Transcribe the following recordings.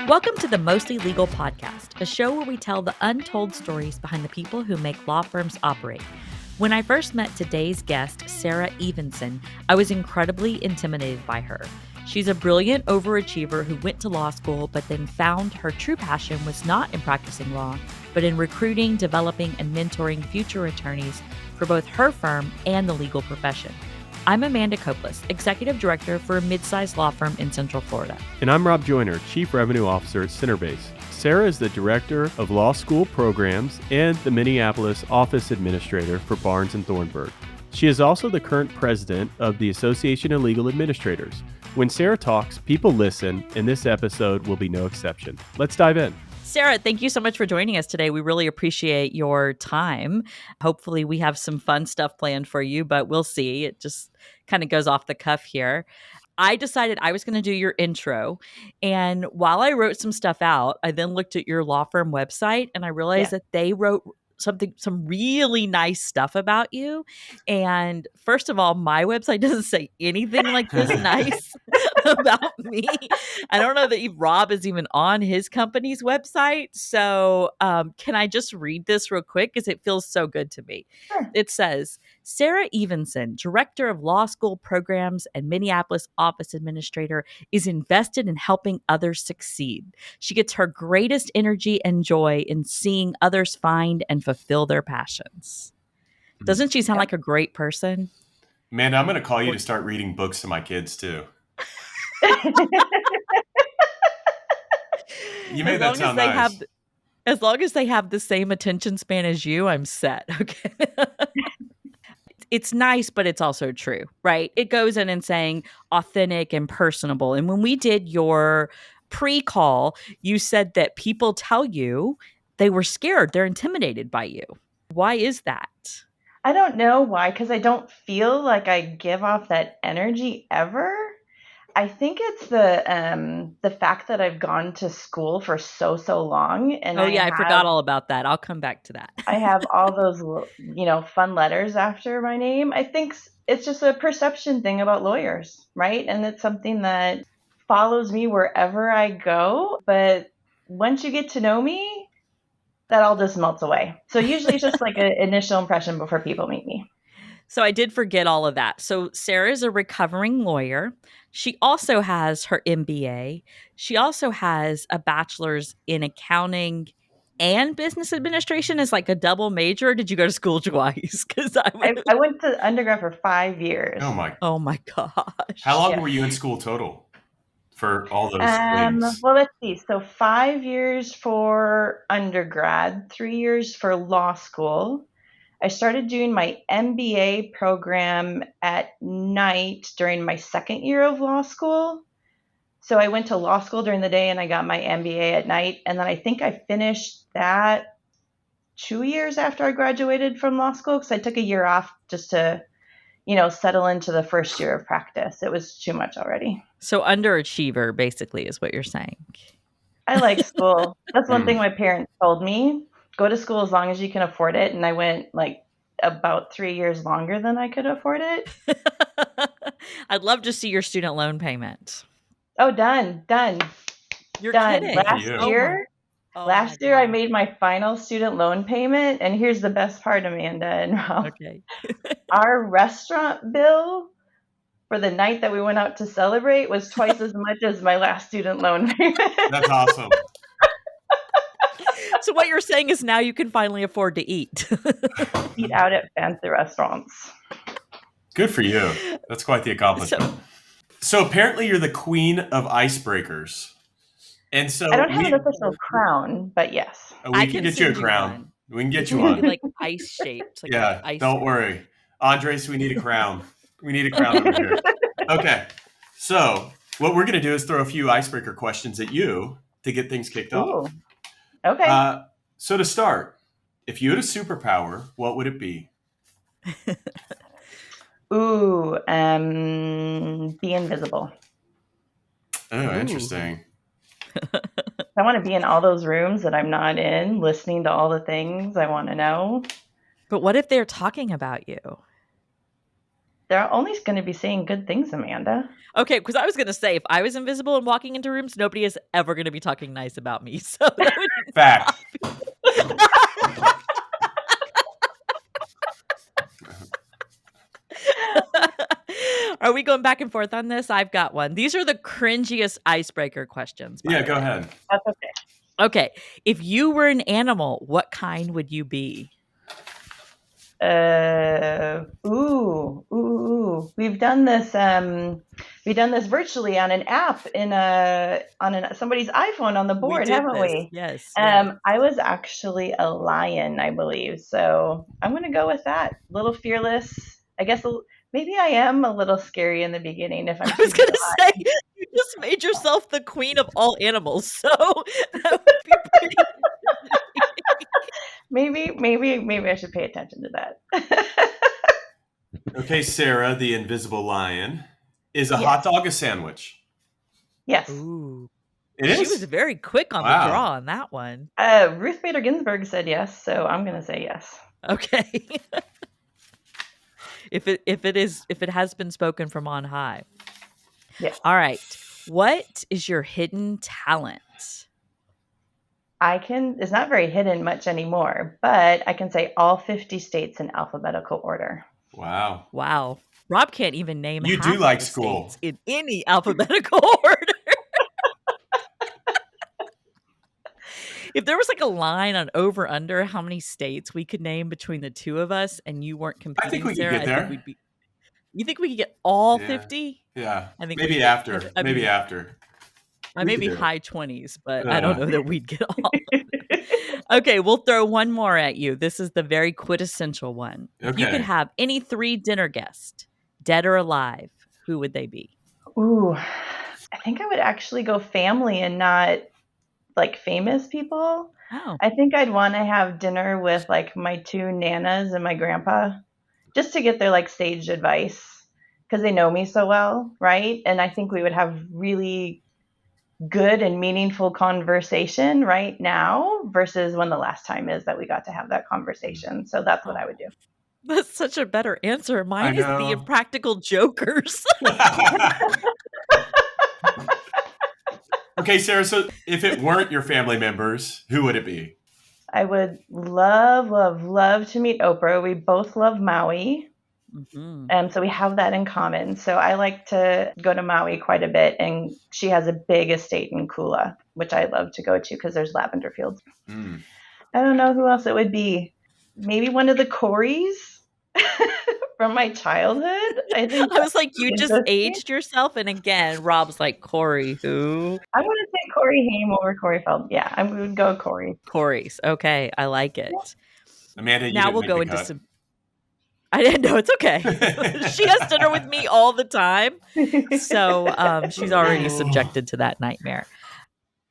Welcome to the Mostly Legal Podcast, a show where we tell the untold stories behind the people who make law firms operate. When I first met today's guest, Sarah Evenson, I was incredibly intimidated by her. She's a brilliant overachiever who went to law school, but then found her true passion was not in practicing law, but in recruiting, developing, and mentoring future attorneys for both her firm and the legal profession. I'm Amanda Koplis, Executive Director for a mid-sized law firm in Central Florida. And I'm Rob Joyner, Chief Revenue Officer at Centerbase. Sarah is the Director of Law School Programs and the Minneapolis Office Administrator for Barnes & Thornburg. She is also the current President of the Association of Legal Administrators. When Sarah talks, people listen, and this episode will be no exception. Let's dive in. Sarah, thank you so much for joining us today. We really appreciate your time. Hopefully we have some fun stuff planned for you, but we'll see. It just kind of goes off the cuff here. I decided I was going to do your intro. And while I wrote some stuff out, I then looked at your law firm website and I realized that they wrote some really nice stuff about you. And first of all, my website doesn't say anything like this nice about me. I don't know that Rob is even on his company's website. So can I just read this real quick? Because it feels so good to me. Sure. It says, Sarah Evenson, Director of Law School Programs and Minneapolis Office Administrator, is invested in helping others succeed. She gets her greatest energy and joy in seeing others find and fulfill their passions. Doesn't she sound like a great person? Amanda, I'm going to call you to start reading books to my kids too. You made that sound nice. As long as they have the same attention span as you, I'm set. Okay. It's nice, but it's also true, right? It goes in and saying authentic and personable. And when we did your pre-call, you said that people tell you they were scared. They're intimidated by you. Why is that? I don't know why, because I don't feel like I give off that energy ever. I think it's the fact that I've gone to school for so long, and I forgot all about that. I'll come back to that. I have all those fun letters after my name. I think it's just a perception thing about lawyers, right? And it's something that follows me wherever I go. But once you get to know me, that all just melts away. So usually it's just like an initial impression before people meet me. So I did forget all of that. So Sarah is a recovering lawyer. She also has her MBA. She also has a bachelor's in accounting and business administration as like a double major. Did you go to school twice? Because I went to undergrad for 5 years. Oh my gosh. How long were you in school total for all those things? Well, let's see. So 5 years for undergrad, 3 years for law school. I started doing my MBA program at night during my second year of law school. So I went to law school during the day and I got my MBA at night. And then I think I finished that 2 years after I graduated from law school because I took a year off just to, settle into the first year of practice. It was too much already. So underachiever, basically, is what you're saying. I like school. That's one thing my parents told me. Go to school as long as you can afford it. And I went about 3 years longer than I could afford it. I'd love to see your student loan payment. Oh, done. You're done. kidding. Last year I made my final student loan payment. And here's the best part, Amanda and Rob. Okay. Our restaurant bill for the night that we went out to celebrate was twice as much as my last student loan payment. That's awesome. So what you're saying is now you can finally afford to eat. Eat out at fancy restaurants. Good for you. That's quite the accomplishment. So apparently you're the queen of icebreakers. And so I don't have an official crown, but yes. We can get you a crown. We can get you one. Like ice shaped. Like don't worry. Andres, we need a crown. We need a crown over here. Okay. So what we're going to do is throw a few icebreaker questions at you to get things kicked off. Okay. So to start, if you had a superpower, what would it be? Be invisible. Oh, interesting. I want to be in all those rooms that I'm not in, listening to all the things I want to know. But what if they're talking about you? They're only going to be saying good things, Amanda. Okay, because I was going to say, if I was invisible and walking into rooms, nobody is ever going to be talking nice about me. So that would Fact. not be. Are we going back and forth on this? I've got one. These are the cringiest icebreaker questions. Yeah, go ahead. That's okay. Okay. If you were an animal, what kind would you be? We've done this. We've done this virtually on an app on somebody's iPhone on the board, haven't we? Yes. I was actually a lion, I believe. So I'm going to go with that. A little fearless. I guess maybe I am a little scary in the beginning. If I'm I was going to say, you just made yourself the queen of all animals. So that would be pretty. Maybe I should pay attention to that. Okay, Sarah, the invisible lion. Is a hot dog a sandwich? Yes. Ooh. It is? She was very quick on the draw on that one. Ruth Bader Ginsburg said yes, so I'm going to say yes. Okay. if it has been spoken from on high. Yes. All right. What is your hidden talent? It's not very hidden much anymore, but I can say all 50 states in alphabetical order. Wow. Rob can't even name you half do like of the school states in any alphabetical order. If there was like a line on over under how many states we could name between the two of us and you weren't competing, I think we Sarah, could get there. I think we'd be. You think we could get all 50? Yeah. I think maybe after. Maybe maybe high 20s, but I don't know that we'd get all. Okay, we'll throw one more at you. This is the very quintessential one. Okay. If you could have any 3 dinner guests, dead or alive, who would they be? Ooh, I think I would actually go family and not like famous people. Oh. I think I'd want to have dinner with like my 2 nanas and my grandpa just to get their like sage advice because they know me so well, right? And I think we would have really good and meaningful conversation right now versus when the last time is that we got to have that conversation. So that's what I would do. That's such a better answer. Mine is the Impractical Jokers. Okay, Sarah, so if it weren't your family members, who would it be? I would love to meet Oprah. We both love Maui. Mm-hmm. So we have that in common. So I like to go to Maui quite a bit, and she has a big estate in Kula, which I love to go to because there's lavender fields. I don't know who else it would be. Maybe one of the Coreys from my childhood. I was like, you just aged yourself. And again, Rob's like, Corey, who? I want to say Corey Haim over Corey Feldman. Yeah, I would go Corey. Corey's. Okay, I like it. Amanda, now we'll go into some. I didn't know. It's okay. She has dinner with me all the time. So she's already subjected to that nightmare.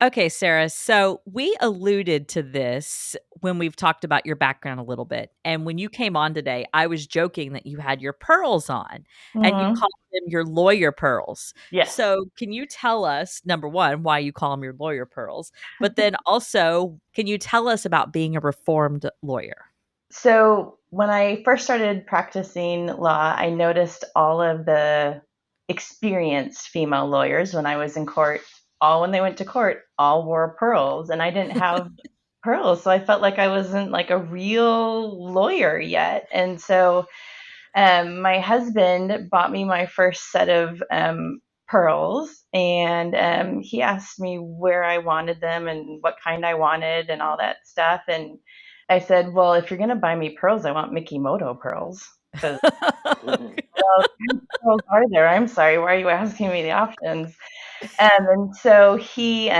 Okay, Sarah. So we alluded to this when we've talked about your background a little bit. And when you came on today, I was joking that you had your pearls on and you called them your lawyer pearls. Yes. So can you tell us, number one, why you call them your lawyer pearls? But then also, can you tell us about being a reformed lawyer? So when I first started practicing law, I noticed all of the experienced female lawyers when I was in court. When they went to court, all wore pearls, and I didn't have pearls. So I felt like I wasn't like a real lawyer yet. And so my husband bought me my first set of pearls, and he asked me where I wanted them and what kind I wanted and all that stuff. And I said, well, if you're going to buy me pearls, I want Mikimoto pearls. Well, pearls are there? I'm sorry. Why are you asking me the options? And so he,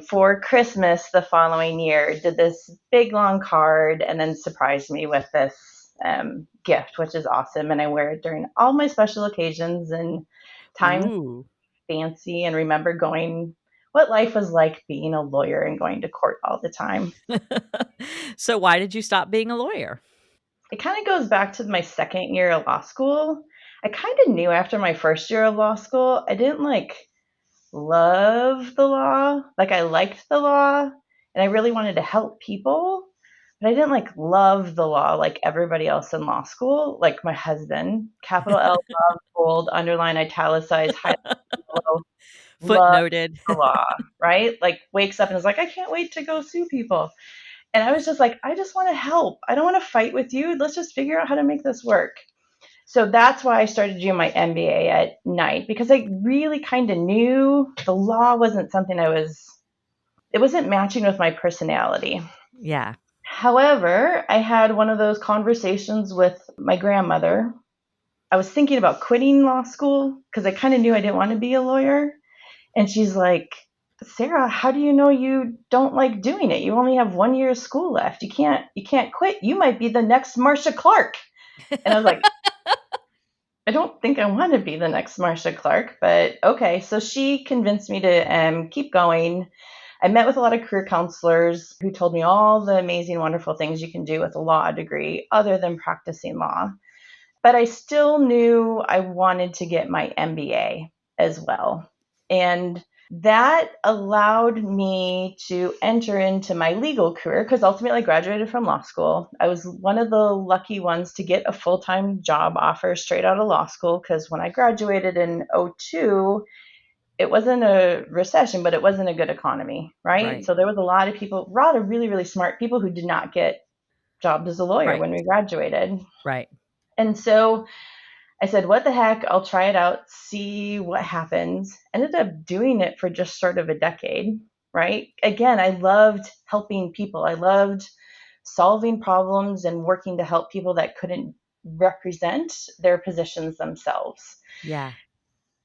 for Christmas the following year, did this big long card and then surprised me with this gift, which is awesome. And I wear it during all my special occasions and times fancy and remember what life was like being a lawyer and going to court all the time. So why did you stop being a lawyer? It kind of goes back to my second year of law school. I kind of knew after my first year of law school, I didn't love the law. Like I liked the law and I really wanted to help people, but I didn't like love the law like everybody else in law school, like my husband, capital L, love, bold, underline, italicize, highlight, yellow, love Footnoted. the law, right? Like wakes up and is like, I can't wait to go sue people. And I was just like, I just want to help. I don't want to fight with you. Let's just figure out how to make this work. So that's why I started doing my MBA at night, because I really kind of knew the law wasn't something it wasn't matching with my personality. Yeah. However, I had one of those conversations with my grandmother. I was thinking about quitting law school because I kind of knew I didn't want to be a lawyer. And she's like, Sarah, how do you know you don't like doing it? You only have 1 year of school left. You can't quit. You might be the next Marcia Clark. And I was like, I don't think I want to be the next Marcia Clark, but okay. So she convinced me to keep going. I met with a lot of career counselors who told me all the amazing, wonderful things you can do with a law degree other than practicing law. But I still knew I wanted to get my MBA as well. And that allowed me to enter into my legal career because ultimately I graduated from law school. I was one of the lucky ones to get a full-time job offer straight out of law school because when I graduated in '02, it wasn't a recession, but it wasn't a good economy, right? So there was a lot of really, really smart people who did not get jobs as a lawyer Right. when we graduated. Right. And so I said, what the heck? I'll try it out, see what happens. Ended up doing it for just sort of a decade, right? Again, I loved helping people. I loved solving problems and working to help people that couldn't represent their positions themselves. Yeah.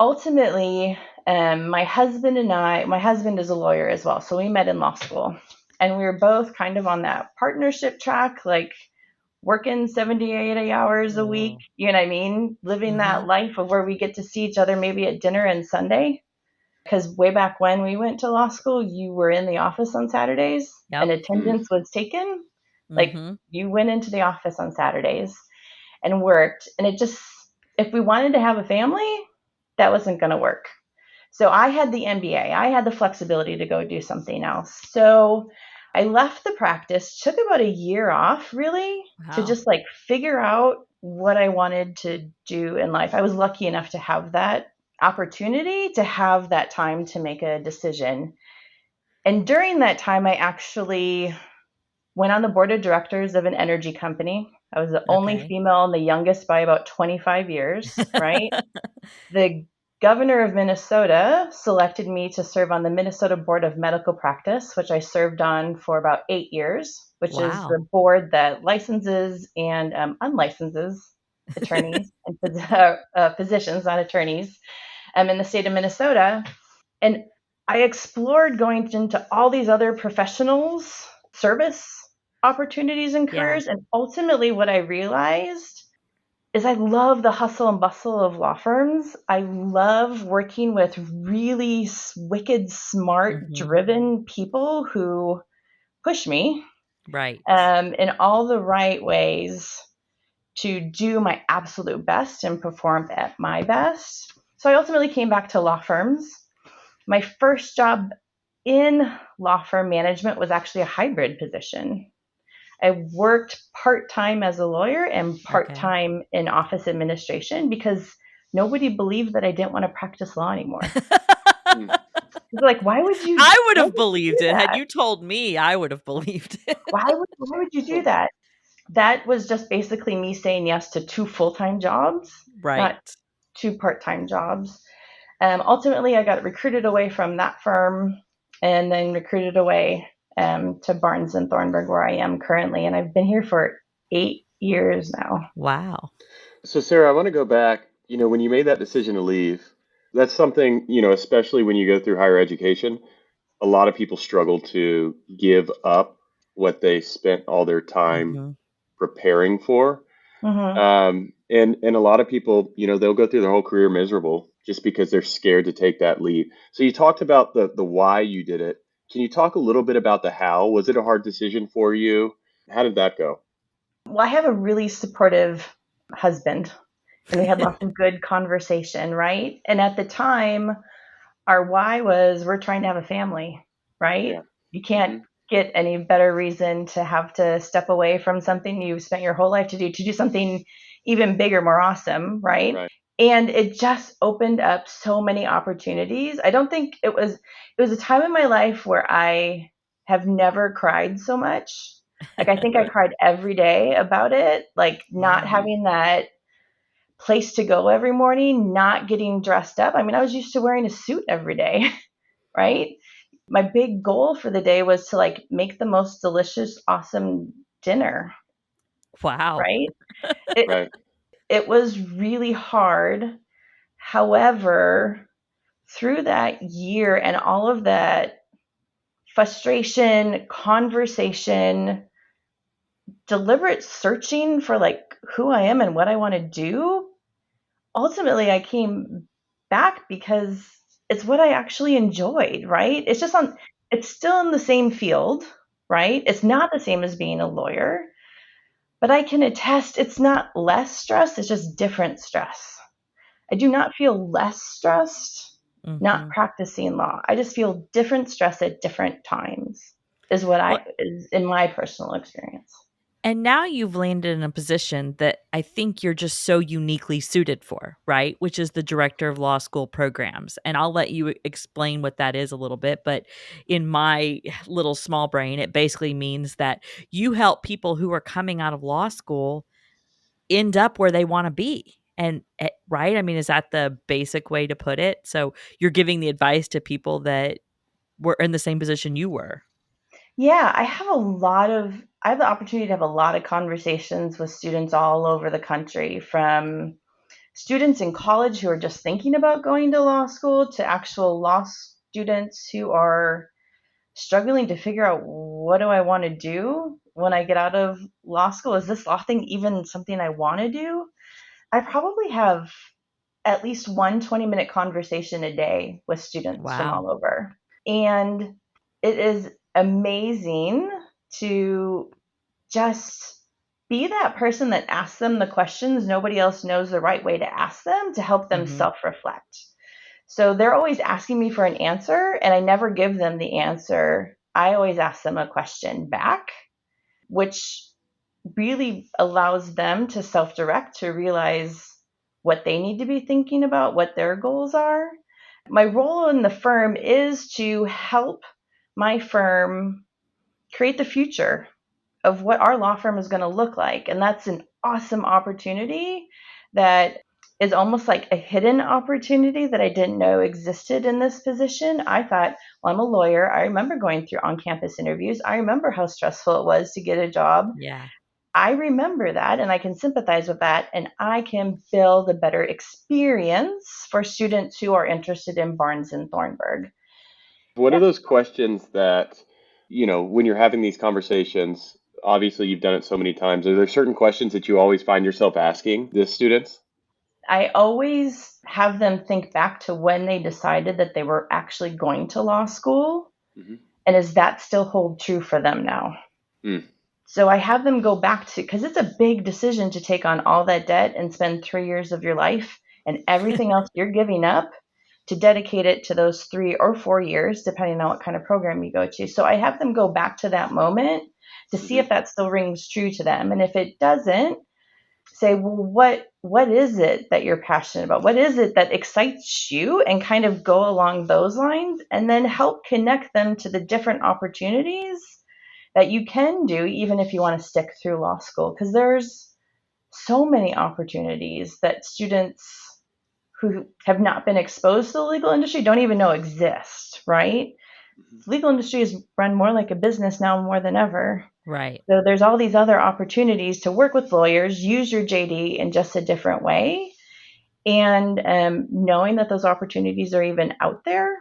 Ultimately, my husband is a lawyer as well. So we met in law school and we were both kind of on that partnership track, like working 70, 80 hours a week, Oh. you know what I mean? Living that Mm-hmm. life of where we get to see each other maybe at dinner and Sunday. Because way back when we went to law school, you were in the office on Saturdays and Yep. attendance was taken. Like Mm-hmm. you went into the office on Saturdays and worked. And if we wanted to have a family, that wasn't going to work. So I had the MBA. I had the flexibility to go do something else. So I left the practice, took about a year off really to Wow. just like figure out what I wanted to do in life. I was lucky enough to have that opportunity to have that time to make a decision. And during that time, I actually went on the board of directors of an energy company. I was the only Okay. female and the youngest by about 25 years, right? The governor of Minnesota selected me to serve on the Minnesota Board of Medical Practice, which I served on for about 8 years, which is Wow. the board that licenses and unlicenses attorneys and physicians, not attorneys, in the state of Minnesota. And I explored going into all these other professionals, service opportunities and Yeah. careers. And ultimately, what I realized is I love the hustle and bustle of law firms. I love working with really wicked, smart, Mm-hmm. driven people who push me Right. in all the right ways to do my absolute best and perform at my best. So I ultimately came back to law firms. My first job in law firm management was actually a hybrid position. I worked part-time as a lawyer and Okay. part-time in office administration because nobody believed that I didn't want to practice law anymore. Hmm. They're like, why would you I would why have would you believed do it. Had that? you told me, I would have believed it. Why would you do that? That was just basically me saying yes to two full-time jobs, Right. not two part-time jobs. Ultimately, I got recruited away from that firm and then recruited away to Barnes and Thornburg, where I am currently, and I've been here for 8 years now. Wow. So, Sarah, I want to go back. When you made that decision to leave, that's something, especially when you go through higher education, a lot of people struggle to give up what they spent all their time Mm-hmm. preparing for. Hmm. And a lot of people, they'll go through their whole career miserable just because they're scared to take that leap. So you talked about the why you did it. Can you talk a little bit about the how? Was it a hard decision for you? How did that go? Well, I have a really supportive husband, and we had lots of good conversation, right? And at the time, our why was we're trying to have a family, right? Yeah. You can't Hmm. get any better reason to have to step away from something you've spent your whole life to do something even bigger, more awesome, right? Right. And it just opened up so many opportunities. I don't think it was a time in my life where I have never cried so much. Like, I think I Right. cried every day about it, like not Wow. having that place to go every morning, not getting dressed up. I mean, I was used to wearing a suit every day, right? My big goal for the day was to like make the most delicious, awesome dinner, Wow. right? It Right. it was really hard. However, through that year and all of that frustration, conversation, deliberate searching for like who I am and what I want to do, ultimately I came back because it's what I actually enjoyed, right? It's still in the same field, right? It's not the same as being a lawyer, but I can attest it's not less stress, it's just different stress. I do not feel less stressed not Hmm. practicing law. I just feel different stress at different times is what I Well, is in my personal experience. and now you've landed in a position that I think you're just so uniquely suited for, right? Which is the director of law school programs. And I'll let you explain what that is a little bit. But in my little small brain, it basically means that you help people who are coming out of law school end up where they want to be. And right? I mean, is that the basic way to put it? So you're giving the advice to people that were in the same position you were. Yeah, I have the opportunity to have a lot of conversations with students all over the country, from students in college who are just thinking about going to law school to actual law students who are struggling to figure out, what do I want to do when I get out of law school? Is this law thing even something I want to do? I probably have at least one 20-minute conversation a day with students from Wow. all over. And it is amazing to just be that person that asks them the questions nobody else knows the right way to ask them, to help them Hmm. self reflect. So they're always asking me for an answer, and I never give them the answer. I always ask them a question back, which really allows them to self direct, to realize what they need to be thinking about, what their goals are. My role in the firm is to help my firm create the future of what our law firm is going to look like. And that's an awesome opportunity that is almost like a hidden opportunity that I didn't know existed in this position. I thought, well, I'm a lawyer. I remember going through on campus interviews. I remember how stressful it was to get a job. Yeah. I remember that and I can sympathize with that, and I can build a better experience for students who are interested in Barnes and Thornburg. What are Yeah, those questions that, when you're having these conversations, obviously you've done it so many times. Are there certain questions that you always find yourself asking the students? I always have them think back to when they decided that they were actually going to law school, Hmm. and does that still hold true for them now? Mm. So I have them go back to, because it's a big decision to take on all that debt and spend 3 years of your life and everything else you're giving up to dedicate it to those 3 or 4 years, depending on what kind of program you go to. So I have them go back to that moment to see Hmm. if that still rings true to them. And if it doesn't, say, well, what is it that you're passionate about? What is it that excites you? And kind of go along those lines, and then help connect them to the different opportunities that you can do, even if you want to stick through law school, because there's so many opportunities that students who have not been exposed to the legal industry don't even know exist, right? The legal industry is run more like a business now more than ever. Right. So there's all these other opportunities to work with lawyers, use your JD in just a different way, and knowing that those opportunities are even out there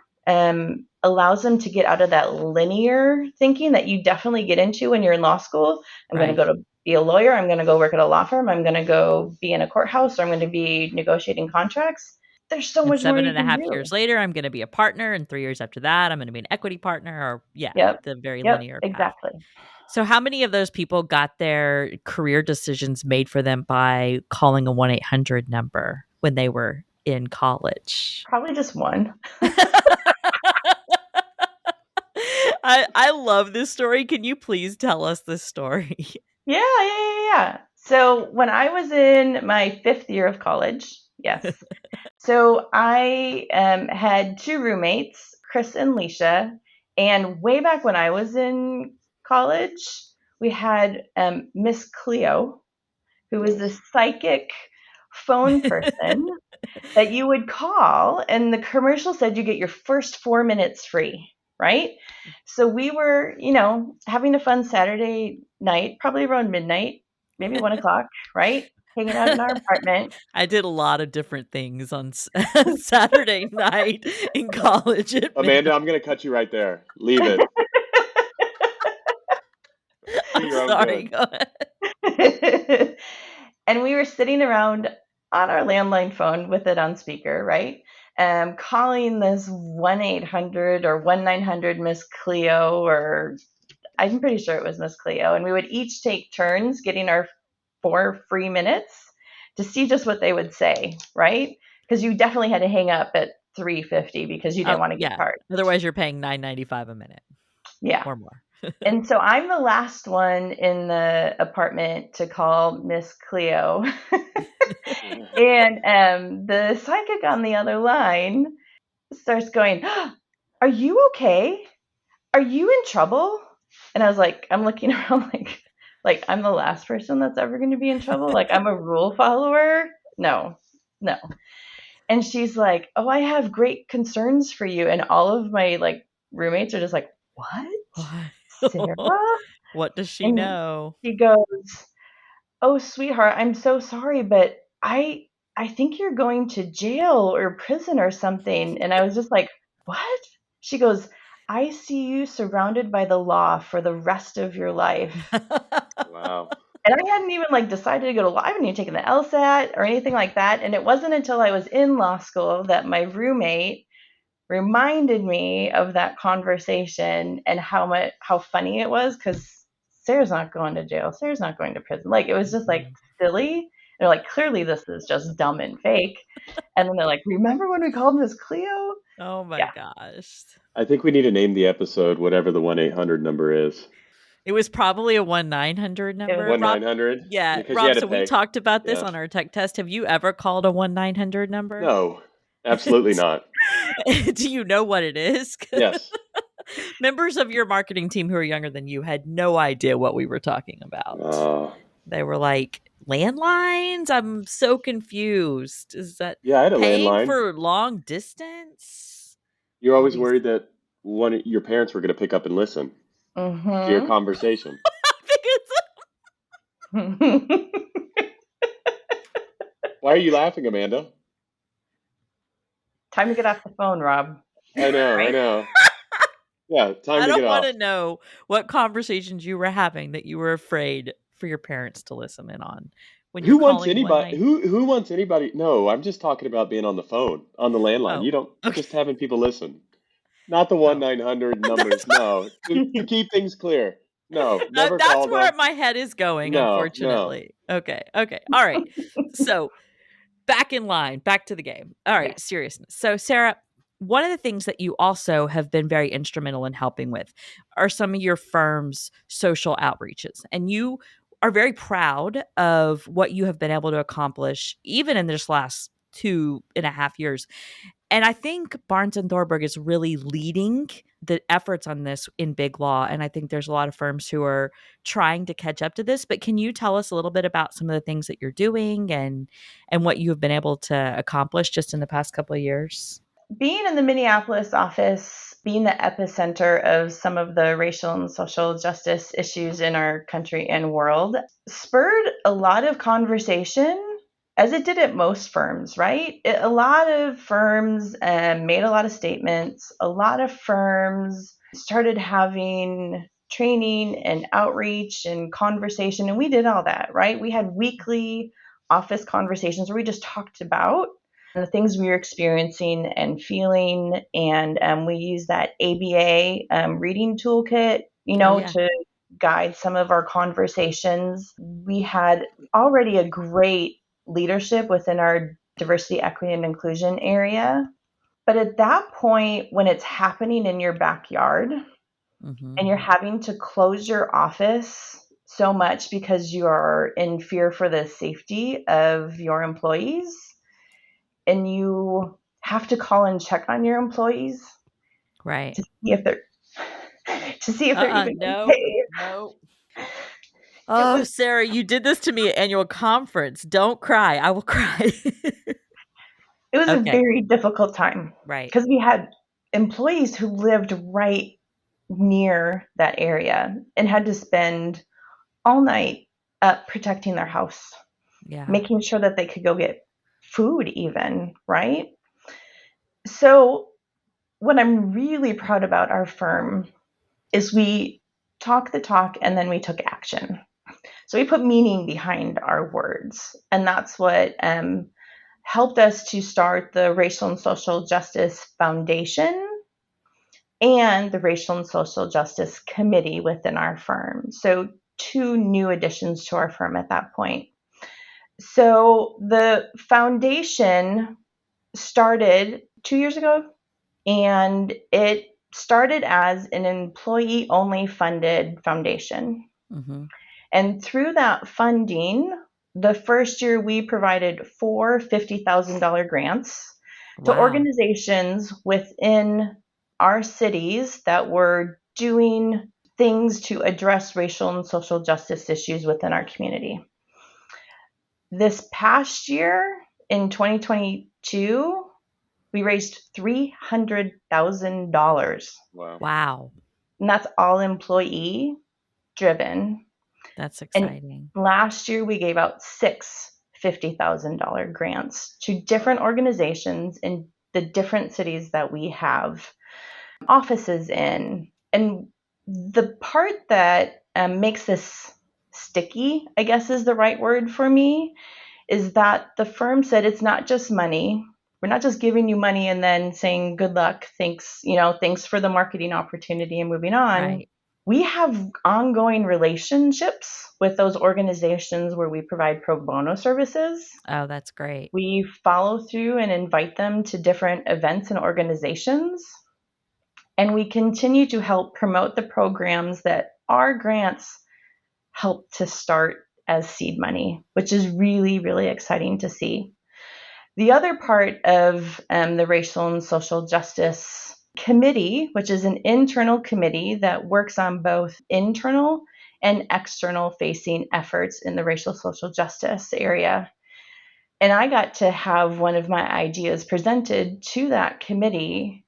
allows them to get out of that linear thinking that you definitely get into when you're in law school. I'm going to Right. go to be a lawyer. I'm going to go work at a law firm. I'm going to go be in a courthouse. Or I'm going to be negotiating contracts. There's so And much more seven you and a can half do. years later, I'm going to be a partner. And 3 years after that, I'm going to be an equity partner. Or, yeah, Yep. the very Yep. linear path. Exactly. So, how many of those people got their career decisions made for them by calling a 1-800 number when they were in college? Probably just one. I love this story. Can you please tell us this story? Yeah. So when I was in my 5th year of college, yes. So I had 2 roommates, Chris and Leisha. And way back when I was in college, we had Miss Cleo, who was this psychic phone person that you would call, and the commercial said you get your first 4 minutes free, right? So we were, having a fun Saturday night, probably around midnight, maybe 1 o'clock, right? Hanging out in our apartment. I did a lot of different things on Saturday night in college at Amanda, midnight. I'm going to cut you right there. Leave it. For I'm your own sorry. good. Go ahead. And we were sitting around on our landline phone with it on speaker, right? Calling this 1-800 or 1-900 Miss Cleo, or I'm pretty sure it was Miss Cleo. And we would each take turns getting our 4 free minutes to see just what they would say, right? Because you definitely had to hang up at 3:50 because you didn't want to get Yeah. charged. Otherwise, you're paying $9.95 a minute. Yeah. Or more. And so I'm the last one in the apartment to call Miss Cleo. And the psychic on the other line starts going, "Are you okay? Are you in trouble?" And I was like, I'm looking around like I'm the last person that's ever going to be in trouble. Like I'm a rule follower. No. And she's like, "Oh, I have great concerns for you." And all of my roommates are just like, "What? Sarah?" What does she And know? she goes, "Oh, sweetheart, I'm so sorry, but I think you're going to jail or prison or something." And I was just like, "What?" She goes, "I see you surrounded by the law for the rest of your life." Wow. And I hadn't even decided to go to law. I hadn't even taken the LSAT or anything like that. And it wasn't until I was in law school that my roommate reminded me of that conversation and how funny it was, because Sarah's not going to jail. Sarah's not going to prison. It was just silly. And they're like, clearly this is just dumb and fake. And then they're like, "Remember when we called Miss Cleo?" Oh my Yeah. gosh. I think we need to name the episode whatever the 1-800 number is. It was probably a 1-900 number. One Rob, nine hundred. yeah, Because you Rob, had to so we pay. talked about this Yeah. on our tech test. Have you ever called a 1-900 number? No, absolutely not. Do you know what it is? Yes. Members of your marketing team who are younger than you had no idea what we were talking about. They were like, landlines? I'm so confused. Is that Yeah, I had a paying landline. for long distance? You're All always these- worried that your parents were going to pick up and listen to your Mm-hmm. conversation. Why are you laughing, Amanda? Time to get off the phone, Rob. I know, Right? I know. Yeah, time I to don't get want off. to know what conversations you were having that you were afraid for your parents to listen in on when you're Who wants calling one anybody? night. Who wants anybody? No, I'm just talking about being on the phone, on the landline. Oh, You don't okay. just having people listen. Not the Oh. 1-900 numbers. No, to keep things clear. No, never That's called where them. my head is going, No. unfortunately. Okay. All right. So back in line, back to the game. All right, Yeah. seriousness. So, Sarah, one of the things that you also have been very instrumental in helping with are some of your firm's social outreaches. And you are very proud of what you have been able to accomplish, even in this last 2.5 years. And I think Barnes and Thornburg is really leading the efforts on this in big law. And I think there's a lot of firms who are trying to catch up to this. But can you tell us a little bit about some of the things that you're doing and what you have been able to accomplish just in the past couple of years? Being in the Minneapolis office, being the epicenter of some of the racial and social justice issues in our country and world, spurred a lot of conversation, as it did at most firms, right? A lot of firms made a lot of statements. A lot of firms started having training and outreach and conversation, and we did all that, right? We had weekly office conversations where we just talked about the things we were experiencing and feeling. And we use that ABA reading toolkit, to guide some of our conversations. We had already a great leadership within our diversity, equity, and inclusion area. But at that point, when it's happening in your backyard, Mm-hmm. and you're having to close your office so much because you're in fear for the safety of your employees, and you have to call and check on your employees Right. to see if they're even No, okay. no. It Oh, was Sarah, you did this to me at annual conference. Don't cry. I will cry. it was a Okay. very difficult time Right. because we had employees who lived right near that area and had to spend all night up protecting their house, Yeah. making sure that they could go get food even, right? So what I'm really proud about our firm is we talk the talk and then we took action. So we put meaning behind our words. And that's what helped us to start the Racial and Social Justice Foundation and the Racial and Social Justice Committee within our firm. So two new additions to our firm at that point. So the foundation started 2 years ago, and it started as an employee only funded foundation. Mm-hmm. And through that funding, the first year we provided four $50,000 grants to Wow. organizations within our cities that were doing things to address racial and social justice issues within our community. This past year in 2022, we raised $300,000. Wow. Wow. And that's all employee driven. That's And exciting. last year we gave out six $50,000 grants to different organizations in the different cities that we have offices in. And the part that makes this sticky, I guess is the right word for me, is that the firm said it's not just money. We're not just giving you money and then saying good luck, thanks, thanks for the marketing opportunity and moving on. Right. We have ongoing relationships with those organizations where we provide pro bono services. Oh, that's great. We follow through and invite them to different events and organizations. And we continue to help promote the programs that our grants help to start as seed money, which is really, really exciting to see. The other part of the Racial and Social Justice Committee, which is an internal committee that works on both internal and external facing efforts in the racial social justice area. And I got to have one of my ideas presented to that committee,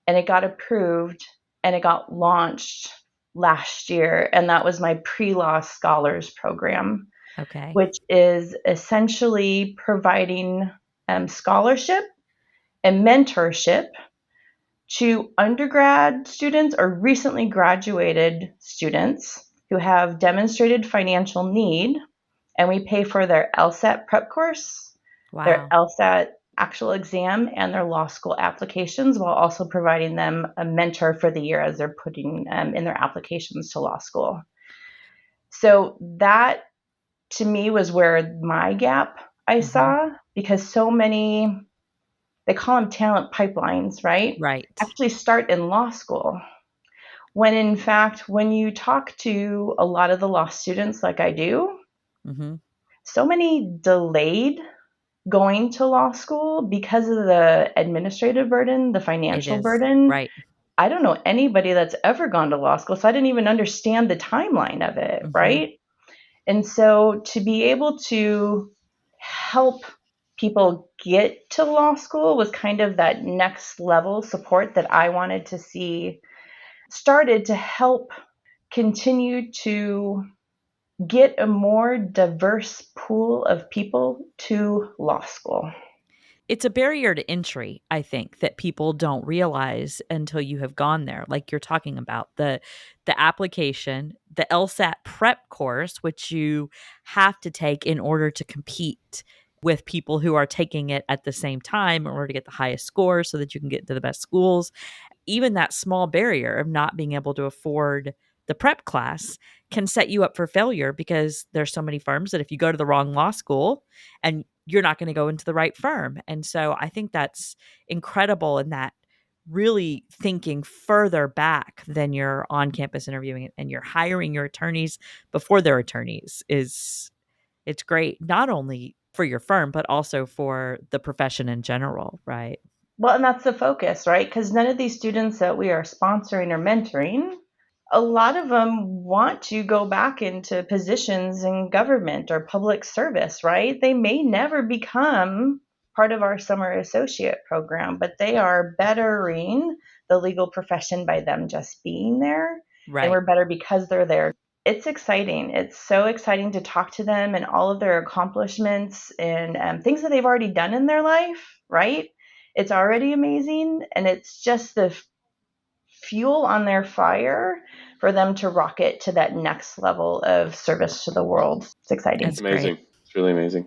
and it got approved and it got launched last year. And that was my pre law scholars program, Okay. which is essentially providing scholarship and mentorship to undergrad students or recently graduated students who have demonstrated financial need. And we pay for their LSAT prep course, their Wow. LSAT actual exam, and their law school applications, while also providing them a mentor for the year as they're putting in their applications to law school. So that to me was where my gap I saw, because so many, they call them talent pipelines, right? Right. Actually start in law school. When in fact, when you talk to a lot of the law students like I do, Mm-hmm. so many delayed going to law school because of the administrative burden, the It financial is. burden. Right. I don't know anybody that's ever gone to law school, so I didn't even understand the timeline of it, Mm-hmm. right? And so to be able to help people get to law school was kind of that next level support that I wanted to see started to help continue to get a more diverse pool of people to law school. It's a barrier to entry, I think, that people don't realize until you have gone there. Like you're talking about the application, the LSAT prep course, which you have to take in order to compete with people who are taking it at the same time in order to get the highest score so that you can get to the best schools. Even that small barrier of not being able to afford the prep class can set you up for failure, because there's so many firms that if you go to the wrong law school, and you're not going to go into the right firm. And so I think that's incredible in that really thinking further back than your on-campus interviewing, and you're hiring your attorneys before they're attorneys. It's great, not only for your firm, but also for the profession in general, right? Well, and that's the focus, right? Because none of these students that we are sponsoring or mentoring, a lot of them want to go back into positions in government or public service, right? They may never become part of our summer associate program, but they are bettering the legal profession by them just being there. And Right. we're better because they're there. It's exciting. It's so exciting to talk to them and all of their accomplishments and things that they've already done in their life, right? It's already amazing. And it's just the fuel on their fire for them to rocket to that next level of service to the world. It's exciting. That's great. Amazing. It's really amazing.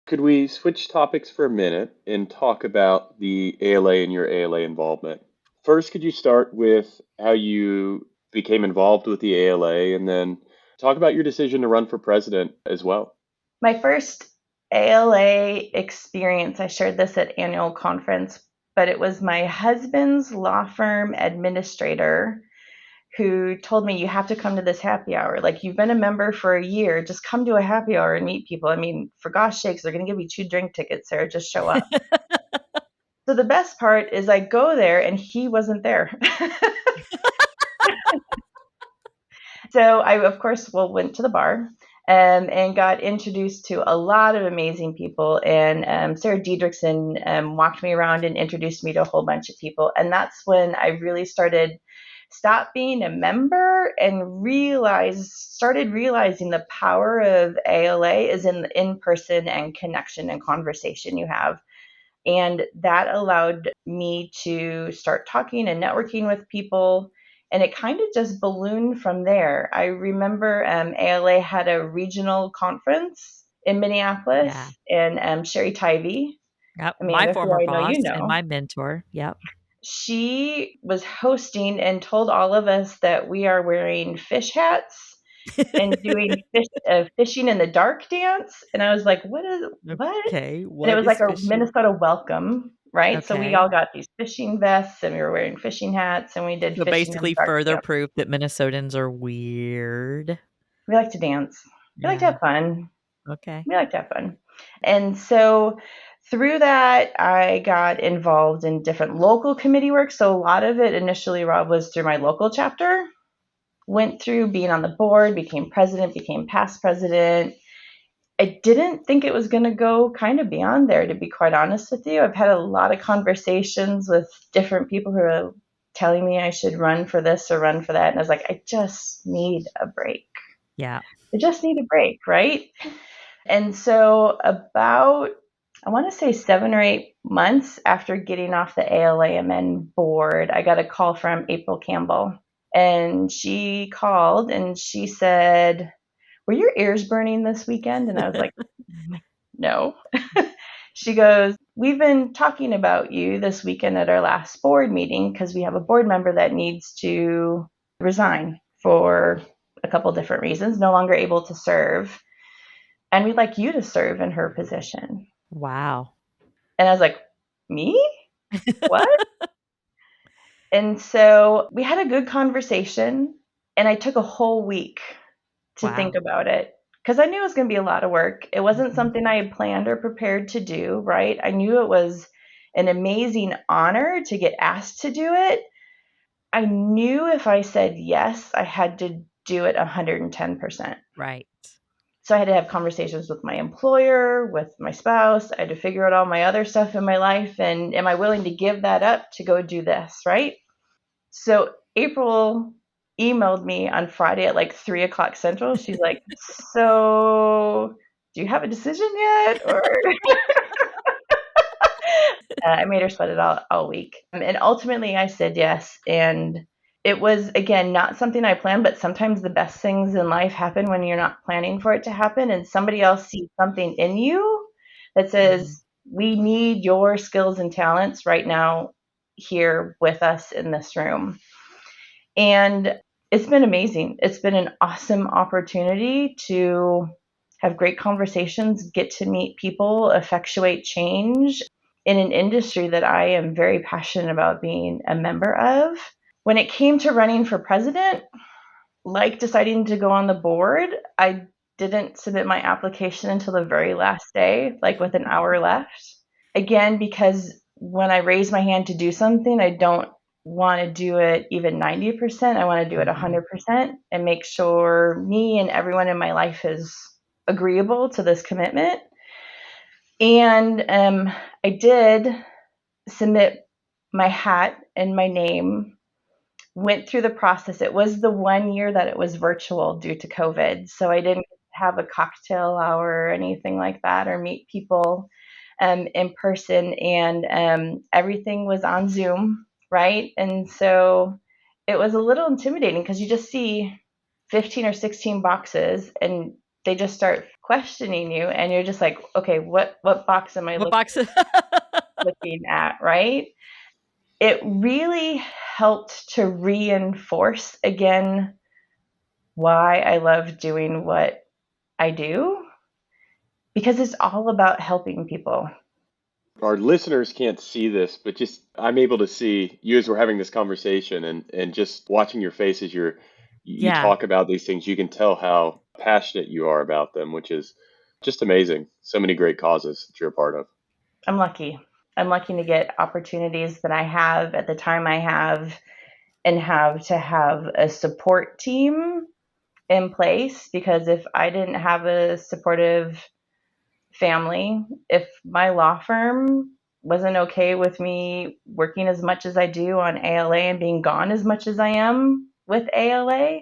Could we switch topics for a minute and talk about the ALA and your ALA involvement? First, could you start with how you became involved with the ALA and then talk about your decision to run for president as well? My first ALA experience, I shared this at annual conference, but it was my husband's law firm administrator who told me, you have to come to this happy hour. Like, you've been a member for a year, just come to a happy hour and meet people. I mean, for gosh sakes, they're going to give you 2 drink tickets, Sarah, just show up. So the best part is I go there and he wasn't there. So I, of course, went to the bar and got introduced to a lot of amazing people. And Sarah Diedrichson walked me around and introduced me to a whole bunch of people. And that's when I really stopped being a member and started realizing the power of ALA is in the in-person and connection and conversation you have. And that allowed me to start talking and networking with people. And it kind of just ballooned from there. I remember ALA had a regional conference in Minneapolis, Yeah. and Sherry Tivey, Yep. Amanda, My who former I know boss you and know, my mentor. Yep. she was hosting and told all of us that we are wearing fish hats and doing fishing in the dark dance. And I was like, what? Okay. And it What was is like a fishing? Minnesota welcome, right? So we Okay. all got these fishing vests and we were wearing fishing hats and we did So fishing in the basically dark further dance. proof that Minnesotans are weird. We like to dance. We like to Yeah. have fun. Okay. We like to have fun. And so through that, I got involved in different local committee work. So a lot of it initially, Rob, was through my local chapter. Went through being on the board, became president, became past president. I didn't think it was going to go kind of beyond there, to be quite honest with you. I've had a lot of conversations with different people who are telling me I should run for this or run for that. And I was like, I just need a break. Yeah. I just need a break, right? And so, about, I want to say 7 or 8 months after getting off the ALAMN board, I got a call from April Campbell. And she called and she said, were your ears burning this weekend? And I was like, no. She goes, we've been talking about you this weekend at our last board meeting because we have a board member that needs to resign for a couple different reasons, no longer able to serve. And we'd like you to serve in her position. Wow. And I was like, me? What? And so we had a good conversation and I took a whole week to think Wow. about it because I knew it was going to be a lot of work. It wasn't Mhm. something I had planned or prepared to do, right? I knew it was an amazing honor to get asked to do it. I knew if I said yes, I had to do it 110%. Right. So I had to have conversations with my employer, with my spouse. I had to figure out all my other stuff in my life. And am I willing to give that up to go do this, right? So April emailed me on Friday at like 3 o'clock Central. She's like, so do you have a decision yet? Or I made her sweat it all week. And ultimately I said yes. And it was, again, not something I planned, but sometimes the best things in life happen when you're not planning for it to happen. And somebody else sees something in you that Mhm. says, we need your skills and talents right now here with us in this room. And it's been amazing. It's been an awesome opportunity to have great conversations, get to meet people, effectuate change. in an industry that I am very passionate about being a member of. When it came to running for president, like deciding to go on the board, I didn't submit my application until the very last day, like with an hour left. Again, because when I raise my hand to do something, I don't want to do it even 90%. I want to do it 100% and make sure me and everyone in my life is agreeable to this commitment. And I did submit my hat and my name, went through the process. It was the 1 year that it was virtual due to COVID. So I didn't have a cocktail hour or anything like that or meet people in person. And everything was on Zoom, right? And so it was a little intimidating because you just see 15 or 16 boxes and they just start questioning you and you're just like, okay, what box am I What box? looking at, right? It really helped to reinforce again why I love doing what I do, because it's all about helping people. Our listeners can't see this, but just I'm able to see you as we're having this conversation and just watching your face as you Yeah. talk about these things, you can tell how passionate you are about them, which is just amazing. So many great causes that you're a part of. I'm lucky. I'm lucky to get opportunities that I have at the time I have and have to have a support team in place, because if I didn't have a supportive family, if my law firm wasn't okay with me working as much as I do on ALA and being gone as much as I am with ALA,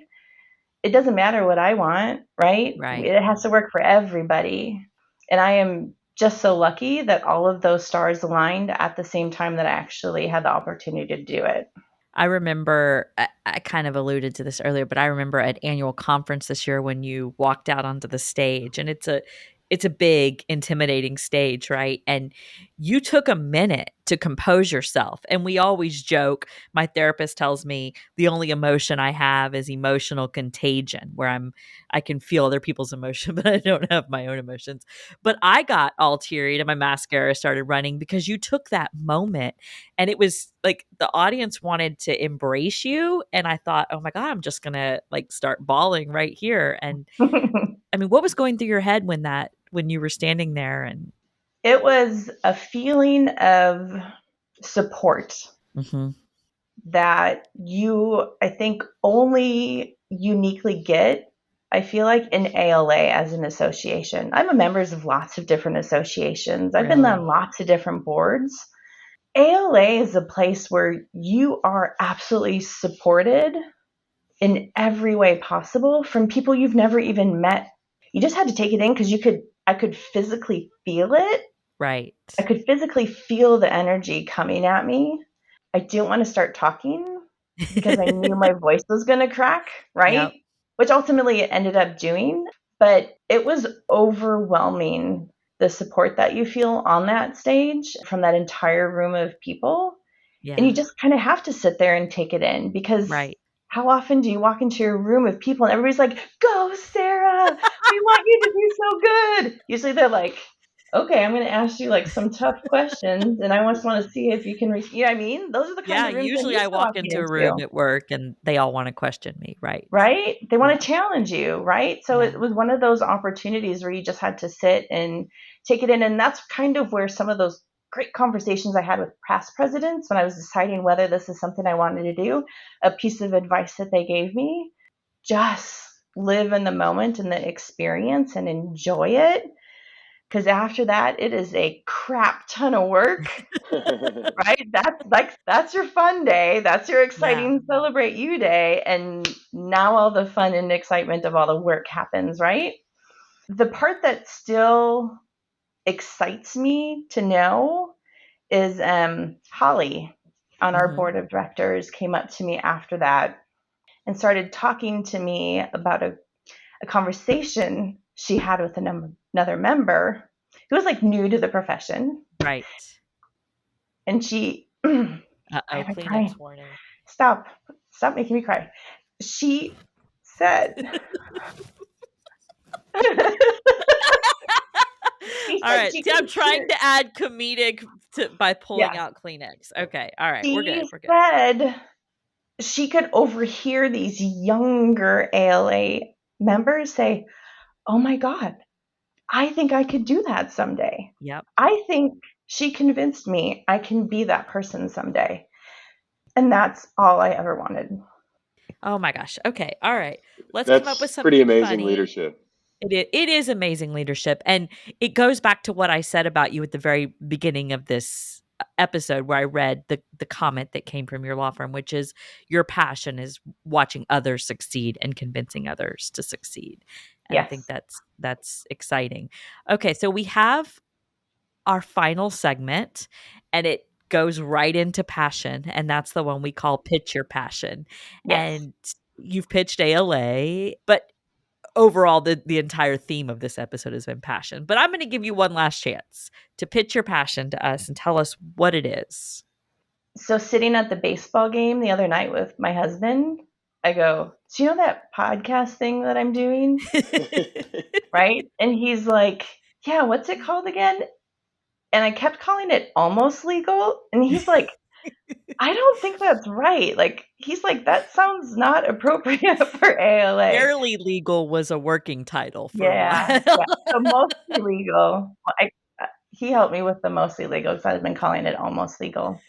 it doesn't matter what I want, right? Right. It has to work for everybody. And I am just so lucky that all of those stars aligned at the same time that I actually had the opportunity to do it. I remember, I kind of alluded to this earlier, but I remember at annual conference this year when you walked out onto the stage, and it's a big, intimidating stage, right? And you took a minute to compose yourself. And we always joke, my therapist tells me the only emotion I have is emotional contagion, where I can feel other people's emotion, but I don't have my own emotions. But I got all teary and my mascara started running because you took that moment, and it was like the audience wanted to embrace you. And I thought, oh my God, I'm just gonna like start bawling right here. And I mean, what was going through your head when you were standing there? And It was a feeling of support that you, I think, only uniquely get, I feel like, in ALA as an association. I'm a member of lots of different associations. I've been on lots of different boards. ALA is a place where you are absolutely supported in every way possible from people you've never even met. You just had to take it in because I could physically feel it. Right. I could physically feel the energy coming at me. I didn't want to start talking because I knew my voice was going to crack, right? Yep. Which ultimately it ended up doing. But it was overwhelming, the support that you feel on that stage from that entire room of people. Yeah. And you just kind of have to sit there and take it in, because Right. how often do you walk into a room of people and everybody's like, go, Sarah, we want you to do so good. Usually they're like, okay, I'm going to ask you like some tough questions and I just want to see if you can, you know what I mean? Those are the kind Yeah. of rooms I'm Usually used I to walk walking into a room into. at work and they all want to question me. Right. Right? They want Yeah. to challenge you, right? So Yeah. it was one of those opportunities where you just had to sit and take it in. And that's kind of where some of those great conversations I had with past presidents when I was deciding whether this is something I wanted to do, a piece of advice that they gave me: just live in the moment and the experience and enjoy it. Because after that, it is a crap ton of work, right? That's your fun day. That's your exciting celebrate you day. And now all the fun and excitement of all the work happens, right? The part that still excites me to know is Holly on our board of directors came up to me after that and started talking to me about a conversation she had with another member who was like new to the profession. Right. And she, Uh-oh, I'm Kleenex crying. warning. Stop making me cry. She said, She All said right. she See, could I'm trying hear. to add comedic by pulling Yeah. out Kleenex. Okay. All right. We're She good. We're good. said she could overhear these younger ALA members say, "Oh my God, I think I could do that someday. Yep. I think she convinced me I can be that person someday." And that's all I ever wanted. Oh my gosh. Okay. All right. Let's come up with That's pretty something amazing funny. leadership. It is amazing leadership. And it goes back to what I said about you at the very beginning of this episode where I read the comment that came from your law firm, which is your passion is watching others succeed and convincing others to succeed. And I think Yes. that's exciting. Okay, so we have our final segment and it goes right into passion, and that's the one we call pitch your passion. Yes. And you've pitched ALA, but overall the entire theme of this episode has been passion. But I'm going to give you one last chance to pitch your passion to us and tell us what it is. So sitting at the baseball game the other night with my husband, I go, "So you know that podcast thing that I'm doing?" Right? And he's like, "Yeah, what's it called again?" And I kept calling it Almost Legal. And he's like, "I don't think that's right." Like, he's like, "That sounds not appropriate for ALA." Barely Legal was a working title for a Yeah. while. Yeah. So mostly legal. He helped me with the mostly legal because I've been calling it almost legal.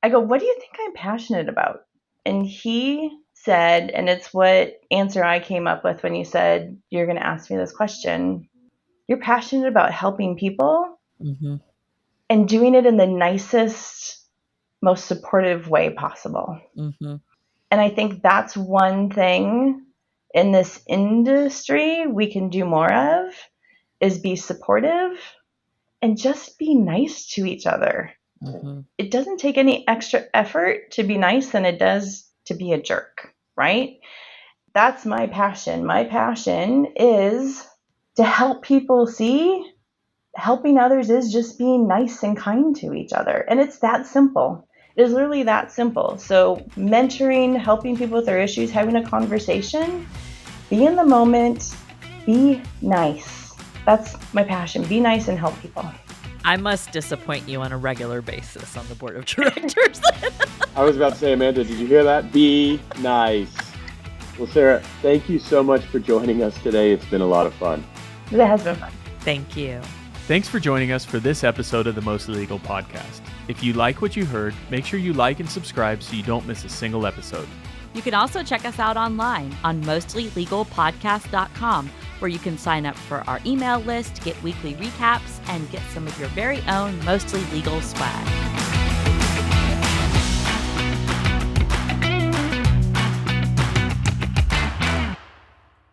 I go, "What do you think I'm passionate about?" And he said, and it's what answer I came up with when you said you're going to ask me this question. You're passionate about helping people Mm-hmm. and doing it in the nicest, most supportive way possible. Mm-hmm. And I think that's one thing in this industry we can do more of is be supportive and just be nice to each other. Mm-hmm. It doesn't take any extra effort to be nice than it does to be a jerk, right? That's my passion. My passion is to help people see helping others is just being nice and kind to each other. And it's that simple. It is literally that simple. So, mentoring, helping people with their issues, having a conversation, be in the moment, be nice. That's my passion. Be nice and help people. I must disappoint you on a regular basis on the board of directors. I was about to say, Amanda, did you hear that? Be nice. Well, Sarah, thank you so much for joining us today. It's been a lot of fun. It has been fun. Thank you. Thanks for joining us for this episode of the Mostly Legal podcast. If you like what you heard, make sure you like and subscribe so you don't miss a single episode. You can also check us out online on mostlylegalpodcast.com, where you can sign up for our email list, get weekly recaps, and get some of your very own Mostly Legal swag.